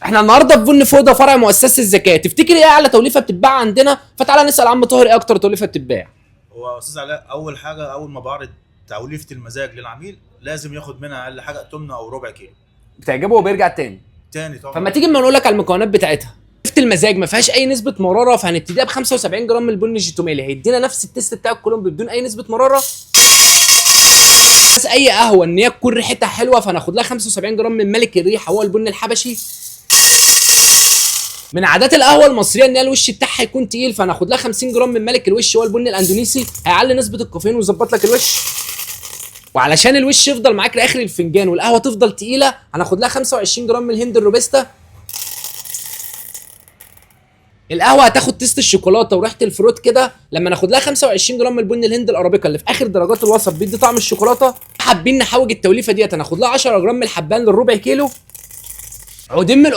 احنا النهارده في بن فوده فرع مؤسسه الزكاه، تفتكر ايه اعلى توليفه بتتباع عندنا؟ فتعالى نسال عم طاهر ايه اكتر توليفه بتتباع. هو استاذ علاء، اول حاجه اول ما بعرض توليفه المزاج للعميل لازم ياخد منها اقل حاجه تمنه او ربع كيلو. بتعجبه وبيرجع تاني. تاني طبعا. فما تيجي اما نقول لك على المكونات بتاعتها. توليفه المزاج ما فيهاش اي نسبه مراره، فهنبتديها ب 75 جرام من البن الجيتوميلي، هيدينا نفس التيست بتاع الكولومبي بدون اي نسبه مراره. بس اي قهوه ان هي تكون ريحتها حلوه، فهناخد لها 75 جرام من ملك الريحه هو البن الحبشي. من عادات القهوه المصريه ان هي الوش بتاعها يكون تقيل، فهناخد لها 50 جرام من ملك الوش هو البن الاندونيسي، هيعلي نسبه الكافيين ويظبط لك الوش. وعلشان الوش يفضل معاك لاخر الفنجان والقهوه تفضل تقيله، هناخد لها 25 جرام من الهند الروبستا. القهوه هتاخد تيست الشوكولاته وريحه الفروت كده لما ناخد لها 25 جرام من البن الهند الارابيكا اللي في اخر درجات الوسط بيدي طعم الشوكولاته. حابين نحوج التوليفه ديت، هناخد لها 10 جرام من الحبان للربع كيلو. عودين من